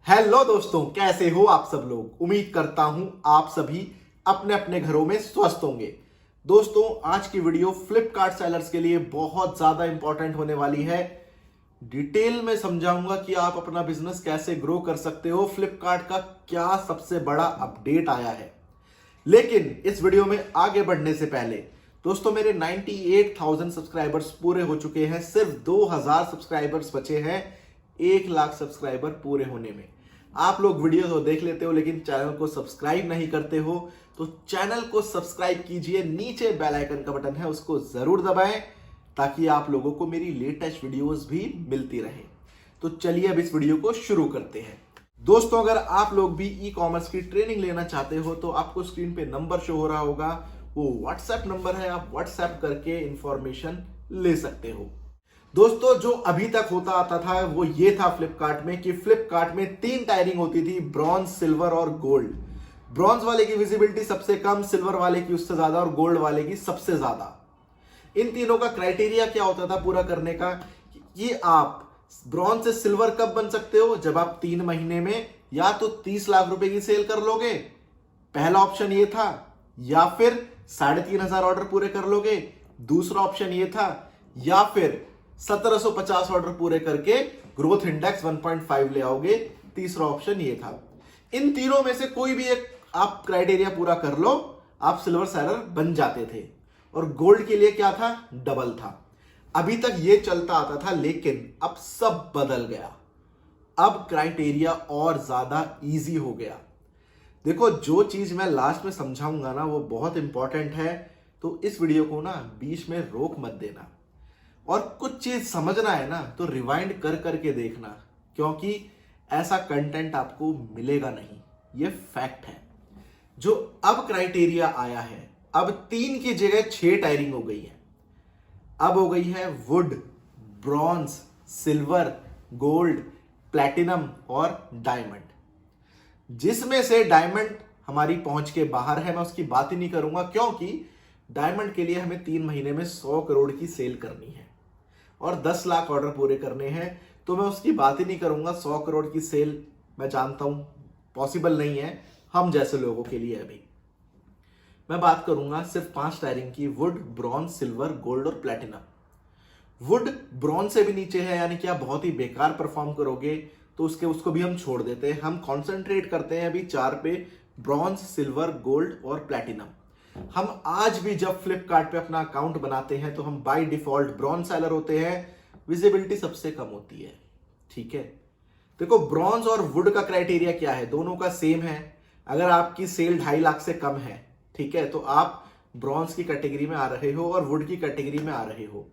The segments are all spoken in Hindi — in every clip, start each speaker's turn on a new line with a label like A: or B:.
A: हेलो दोस्तों, कैसे हो आप सब लोग। उम्मीद करता हूं आप सभी अपने अपने घरों में स्वस्थ होंगे। दोस्तों, आज की वीडियो फ्लिपकार्ट सेलर्स के लिए बहुत ज्यादा इंपॉर्टेंट होने वाली है। डिटेल में समझाऊंगा कि आप अपना बिजनेस कैसे ग्रो कर सकते हो। फ्लिपकार्ट का क्या सबसे बड़ा अपडेट आया है। लेकिन इस वीडियो में आगे बढ़ने से पहले दोस्तों, मेरे 98,000 सब्सक्राइबर्स पूरे हो चुके हैं। सिर्फ 2,000 सब्सक्राइबर्स बचे हैं 1 लाख सब्सक्राइबर पूरे होने में। आप लोग वीडियो तो देख लेते हो लेकिन चैनल को सब्सक्राइब नहीं करते हो, तो चैनल को सब्सक्राइब कीजिए। नीचे बेल आइकन का बटन है, उसको जरूर दबाएं ताकि आप लोगों को मेरी लेटेस्ट वीडियोस भी मिलती रहे। तो चलिए अब इस वीडियो को शुरू करते हैं। दोस्तों, अगर आप लोग भी ई कॉमर्स की ट्रेनिंग लेना चाहते हो तो आपको स्क्रीन पे नंबर शो हो रहा होगा, वो व्हाट्सएप नंबर है। आप व्हाट्सएप करके इंफॉर्मेशन ले सकते हो। दोस्तों, जो अभी तक होता आता था वो ये था फ्लिपकार्ट में कि फ्लिपकार्ट में 3 टायरिंग होती थी, ब्रॉन्ज, सिल्वर और गोल्ड। ब्रॉन्ज वाले की विजिबिलिटी सबसे कम, सिल्वर वाले की उससे ज्यादा और गोल्ड वाले की सबसे ज्यादा। इन तीनों का क्राइटेरिया क्या होता था पूरा करने का, कि आप ब्रॉन्ज से सिल्वर कब बन सकते हो, जब आप 3 महीने में या तो 30 लाख रुपए की सेल कर लोगे, पहला ऑप्शन ये था, या फिर 3,500 ऑर्डर पूरे कर लोगे, दूसरा ऑप्शन ये था, या फिर 1750 ऑर्डर पूरे करके ग्रोथ इंडेक्स 1.5 ले आओगे, तीसरा ऑप्शन ये था। इन तीनों में से कोई भी एक आप क्राइटेरिया पूरा कर लो, आप सिल्वर सेलर बन जाते थे। और गोल्ड के लिए क्या था, डबल था। अभी तक ये चलता आता था, लेकिन अब सब बदल गया। अब क्राइटेरिया और ज्यादा इजी हो गया। देखो, जो चीज मैं लास्ट में समझाऊंगा ना वो बहुत इंपॉर्टेंट है, तो इस वीडियो को ना बीच में रोक मत देना। और कुछ चीज समझना है ना तो रिवाइंड कर करके देखना, क्योंकि ऐसा कंटेंट आपको मिलेगा नहीं। ये फैक्ट है। जो अब क्राइटेरिया आया है, अब 3 की जगह 6 टायरिंग हो गई है। अब हो गई है would, bronze, silver, gold, platinum और डायमंड। जिसमें से डायमंड हमारी पहुंच के बाहर है, मैं उसकी बात ही नहीं करूंगा, क्योंकि डायमंड के लिए हमें 3 महीने में 100 करोड़ की सेल करनी है और 10 लाख ऑर्डर पूरे करने हैं, तो मैं उसकी बात ही नहीं करूंगा। 100 करोड़ की सेल मैं जानता हूं पॉसिबल नहीं है हम जैसे लोगों के लिए। अभी मैं बात करूंगा सिर्फ 5 टायरिंग की, वुड, ब्रॉन्ज, सिल्वर, गोल्ड और प्लैटिनम। वुड ब्रॉन्ज से भी नीचे है, यानी कि आप बहुत ही बेकार परफॉर्म करोगे, तो उसको भी हम छोड़ देते हैं। हम कॉन्सेंट्रेट करते हैं अभी 4 पे, ब्रॉन्ज, सिल्वर, गोल्ड और प्लैटिनम। हम आज भी जब फ्लिपकार्ट पे अपना अकाउंट बनाते हैं तो हम बाय डिफॉल्ट ब्रॉन्ज सेलर होते हैं। विजिबिलिटी सबसे कम होती है, ठीक है। देखो, ब्रॉन्ज और वुड का क्राइटेरिया क्या है, दोनों का सेम है। अगर आपकी सेल 2.5 लाख से कम है, ठीक है, तो आप ब्रॉन्ज की कैटेगरी में आ रहे हो और वुड की कैटेगरी में आ रहे हो।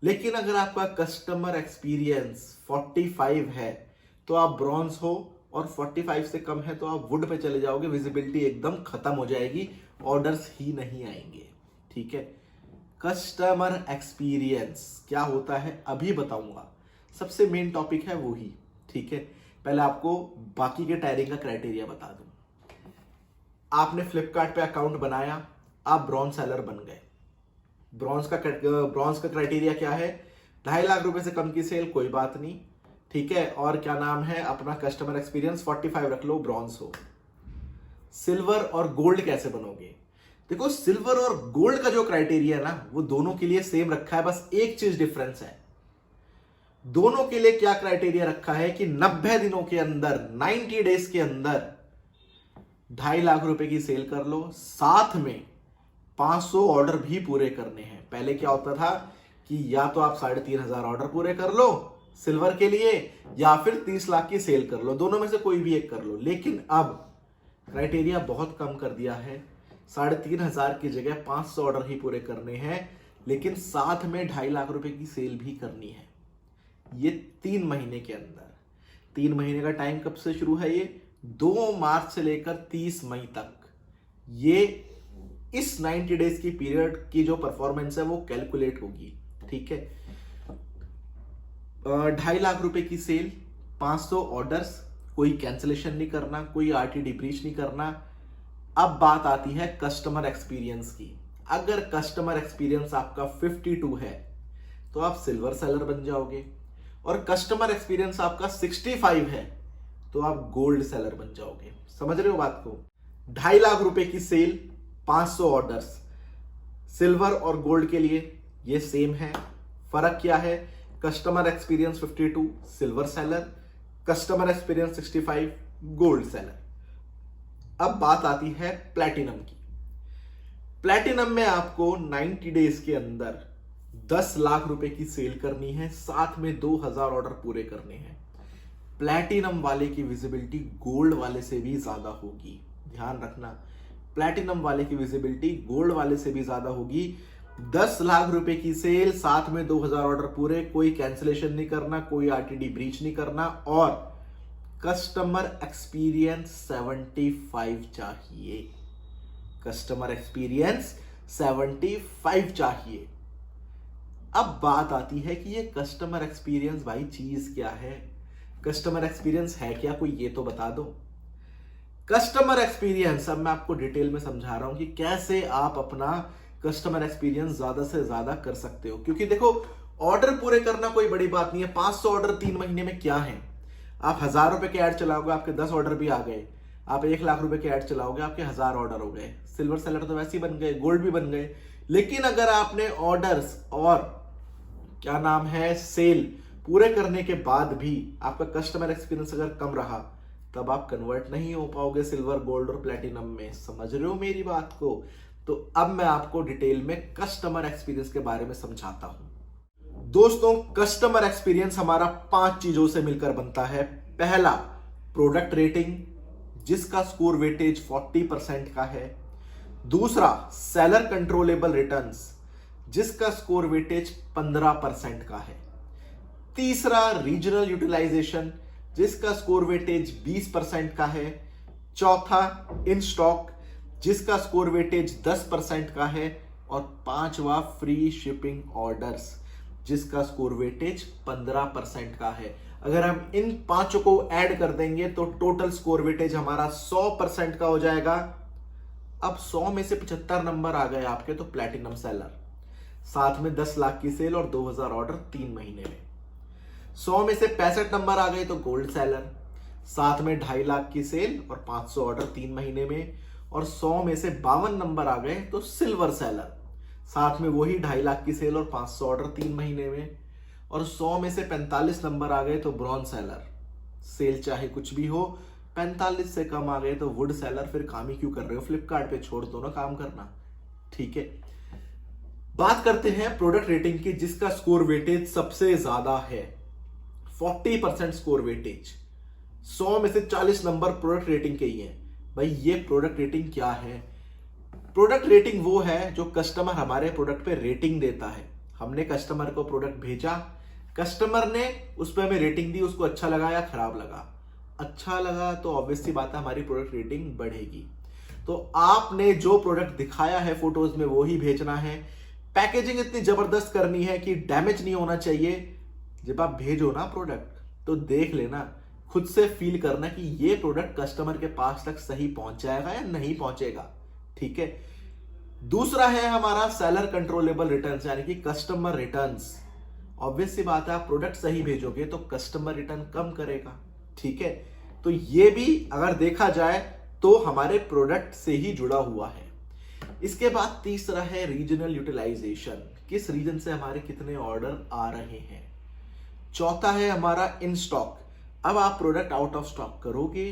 A: लेकिन अगर आपका कस्टमर एक्सपीरियंस 45 है तो आप ब्रॉन्ज हो, और 45 से कम है तो आप वुड पे चले जाओगे। विजिबिलिटी एकदम खत्म हो जाएगी, ऑर्डर्स ही नहीं आएंगे, ठीक है। कस्टमर एक्सपीरियंस क्या होता है अभी बताऊंगा, सबसे मेन टॉपिक है वो ही, ठीक है। पहले आपको बाकी के टायरिंग का क्राइटेरिया बता दूं। आपने फ्लिपकार्ट पे अकाउंट बनाया, आप ब्रॉन्ज सेलर बन गए। ब्रॉन्ज का क्राइटेरिया क्या है, 2.5 लाख रुपए से कम की सेल, कोई बात नहीं, ठीक है। और क्या नाम है, अपना कस्टमर एक्सपीरियंस 45 रख लो, ब्रॉन्ज हो। सिल्वर और गोल्ड कैसे बनोगे, देखो, सिल्वर और गोल्ड का जो क्राइटेरिया है ना वो दोनों के लिए सेम रखा है, बस एक चीज डिफरेंस है। दोनों के लिए क्या क्राइटेरिया रखा है कि 90 दिनों के अंदर, 90 डेज के अंदर 2.5 लाख रुपए की सेल कर लो, साथ में 500 ऑर्डर भी पूरे करने हैं। पहले क्या होता था कि या तो आप 3,500 ऑर्डर पूरे कर लो सिल्वर के लिए, या फिर 30 लाख की सेल कर लो, दोनों में से कोई भी एक कर लो। लेकिन अब क्राइटेरिया बहुत कम कर दिया है, 3,500 की जगह 500 ऑर्डर ही पूरे करने हैं, लेकिन साथ में 2.5 लाख रुपए की सेल भी करनी है। ये 3 महीने के अंदर। 3 महीने का टाइम कब से शुरू है, ये 2 मार्च से लेकर 30 मई तक। ये इस 90 डेज की पीरियड की जो परफॉर्मेंस है वो कैलकुलेट होगी, ठीक है। 2.5 लाख रुपए की सेल, 500 ऑर्डर्स, कोई कैंसिलेशन नहीं करना, कोई आरटीडी ब्रीच नहीं करना। अब बात आती है कस्टमर एक्सपीरियंस की। अगर कस्टमर एक्सपीरियंस आपका 52 है तो आप सिल्वर सेलर बन जाओगे, और कस्टमर एक्सपीरियंस आपका 65 है तो आप गोल्ड सेलर बन जाओगे। समझ रहे हो बात को? 2.5 लाख रुपए की सेल, 500 ऑर्डर्स। सिल्वर और गोल्ड के लिए ये सेम है। फर्क क्या है? Customer experience 52 silver seller, customer experience 65 gold seller. अब बात आती है प्लैटिनम की। प्लैटिनम में आपको 90 डेज के अंदर 10 लाख रुपए की सेल करनी है, साथ में 2000 ऑर्डर पूरे करने हैं। प्लैटिनम वाले की विजिबिलिटी गोल्ड वाले से भी ज्यादा होगी, ध्यान रखना। प्लैटिनम वाले की विजिबिलिटी गोल्ड वाले से भी ज्यादा होगी। 10 लाख रुपए की सेल, साथ में 2000 ऑर्डर पूरे, कोई कैंसिलेशन नहीं करना, कोई आरटीडी ब्रीच नहीं करना, और कस्टमर एक्सपीरियंस 75 चाहिए। कस्टमर एक्सपीरियंस 75 चाहिए। अब बात आती है कि ये कस्टमर एक्सपीरियंस भाई चीज क्या है? कस्टमर एक्सपीरियंस है क्या कोई, ये तो बता दो। कस्टमर एक्सपीरियंस अब मैं आपको डिटेल में समझा रहा हूं कि कैसे आप अपना कस्टमर एक्सपीरियंस ज्यादा से ज्यादा कर सकते हो। क्योंकि देखो, ऑर्डर पूरे करना कोई बड़ी बात नहीं है। 500 ऑर्डर 3 महीने में क्या है? आप 1000 रुपए के ऐड चलाओगे, आपके 10 ऑर्डर भी आ गए। आप 1 लाख रुपए के ऐड चलाओगे, आपके 1000 ऑर्डर हो गए। सिल्वर सेलर तो वैसे ही बन गए, गोल्ड भी बन गए। लेकिन अगर आपने ऑर्डर्स और क्या नाम है सेल पूरे करने के बाद भी आपका कस्टमर एक्सपीरियंस अगर कम रहा, तब आप कन्वर्ट नहीं हो पाओगे सिल्वर, गोल्ड और प्लैटिनम में। समझ रहे हो मेरी बात को? तो अब मैं आपको डिटेल में कस्टमर एक्सपीरियंस के बारे में समझाता हूं। दोस्तों, कस्टमर एक्सपीरियंस हमारा 5 चीजों से मिलकर बनता है। पहला, प्रोडक्ट रेटिंग, जिसका स्कोर वेटेज 40% का है। दूसरा, सेलर कंट्रोलेबल रिटर्न्स, जिसका स्कोर वेटेज 15% का है। तीसरा, रीजनल यूटिलाइजेशन, जिसका स्कोर वेटेज 20% का है। चौथा, इन स्टॉक, जिसका स्कोर वेटेज 10% का है। और पांचवा, फ्री शिपिंग ऑर्डर्स, जिसका स्कोर वेटेज 15% का है। अगर हम इन पांचों को ऐड कर देंगे तो टोटल स्कोर वेटेज हमारा 100% का हो जाएगा। अब 100 में से 75 नंबर आ गए आपके, तो प्लैटिनम सेलर, साथ में 10 लाख की सेल और 2000 ऑर्डर 3 महीने में। 100 में से 65 नंबर आ गए तो गोल्ड सेलर, साथ में 2.5 लाख की सेल और 500 ऑर्डर 3 महीने में। और 100 में से 52 नंबर आ गए तो सिल्वर सेलर, साथ में वही 2.5 लाख की सेल और 500 ऑर्डर 3 महीने में। और 100 में से 45 नंबर आ गए तो ब्रॉन्ज सेलर, सेल चाहे कुछ भी हो। 45 से कम आ गए तो वुड सेलर, फिर काम ही क्यों कर रहे हो फ्लिपकार्ट पे, छोड़ दो ना काम करना। ठीक है, बात करते हैं प्रोडक्ट रेटिंग की, जिसका स्कोर वेटेज सबसे ज्यादा है, 40% स्कोर वेटेज। 100 में से 40 नंबर प्रोडक्ट रेटिंग के ही हैं। भाई ये प्रोडक्ट रेटिंग क्या है? प्रोडक्ट रेटिंग वो है जो कस्टमर हमारे प्रोडक्ट पे रेटिंग देता है। हमने कस्टमर को प्रोडक्ट भेजा, कस्टमर ने उस पर हमें रेटिंग दी, उसको अच्छा लगा या खराब लगा। अच्छा लगा तो ऑब्वियस सी बात है हमारी प्रोडक्ट रेटिंग बढ़ेगी। तो आपने जो प्रोडक्ट दिखाया है फोटोज में वो ही भेजना है। पैकेजिंग इतनी जबरदस्त करनी है कि डैमेज नहीं होना चाहिए। जब आप भेजो ना प्रोडक्ट, तो देख लेना, खुद से फील करना कि ये प्रोडक्ट कस्टमर के पास तक सही पहुंच जाएगा या नहीं पहुंचेगा। ठीक है। दूसरा है हमारा सेलर कंट्रोलेबल रिटर्न्स, यानी कि कस्टमर रिटर्न्स। ऑब्वियस सी बात है, आप प्रोडक्ट सही भेजोगे तो कस्टमर रिटर्न कम करेगा। ठीक है, तो ये भी अगर देखा जाए तो हमारे प्रोडक्ट से ही जुड़ा हुआ है। इसके बाद तीसरा है रीजनल यूटिलाइजेशन, किस रीजन से हमारे कितने ऑर्डर आ रहे हैं। चौथा है हमारा इन स्टॉक, अब आप प्रोडक्ट आउट ऑफ स्टॉक करोगे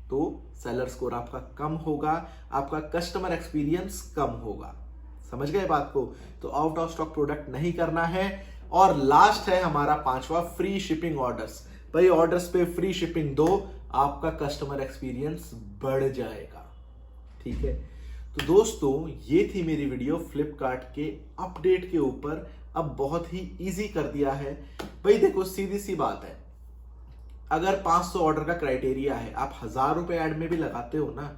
A: तो सेलर स्कोर आपका कम होगा, आपका कस्टमर एक्सपीरियंस कम होगा। समझ गए बात को? तो आउट ऑफ स्टॉक प्रोडक्ट नहीं करना है। और लास्ट है हमारा पांचवा, फ्री शिपिंग ऑर्डर्स। भाई ऑर्डर्स पे फ्री शिपिंग दो, आपका कस्टमर एक्सपीरियंस बढ़ जाएगा। ठीक है, तो दोस्तों ये थी मेरी वीडियो फ्लिपकार्ट के अपडेट के ऊपर। अब बहुत ही इजी कर दिया है। भाई देखो, सीधी सी बात है, अगर 500 ऑर्डर का क्राइटेरिया है, आप 1000 रुपए ऐड में भी लगाते हो ना,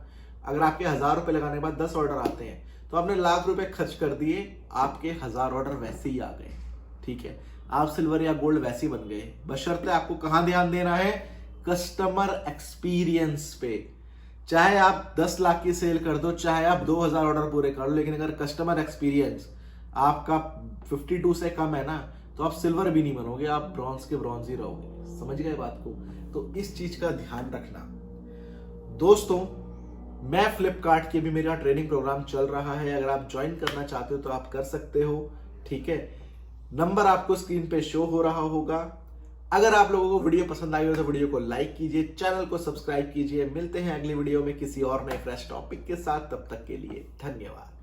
A: अगर आपके 1000 रुपए लगाने के बाद 10 ऑर्डर आते हैं तो आपने लाख रुपए खर्च कर दिए, आपके 1000 ऑर्डर वैसे ही आ गए। ठीक है, आप सिल्वर या गोल्ड वैसे ही बन गए। बशर्ते आपको कहां ध्यान देना है? कस्टमर एक्सपीरियंस पे। चाहे आप 10 लाख की सेल कर दो, चाहे आप 2000 ऑर्डर पूरे कर लो, लेकिन अगर कस्टमर एक्सपीरियंस आपका 52 से कम है ना, तो आप सिल्वर भी नहीं बनोगे, आप ब्रॉन्ज के ब्रॉन्ज ही रहोगे। समझ गए बात को? तो इस चीज का ध्यान रखना। दोस्तों, मैं फ्लिपकार्ट की भी मेरा ट्रेनिंग प्रोग्राम चल रहा है, अगर आप ज्वाइन करना चाहते हो तो आप कर सकते हो। ठीक है, नंबर आपको स्क्रीन पे शो हो रहा होगा। अगर आप लोगों को वीडियो पसंद आई हो तो वीडियो को लाइक कीजिए, चैनल को सब्सक्राइब कीजिए। मिलते हैं अगली वीडियो में किसी और नए फ्रेश टॉपिक के साथ। तब तक के लिए धन्यवाद।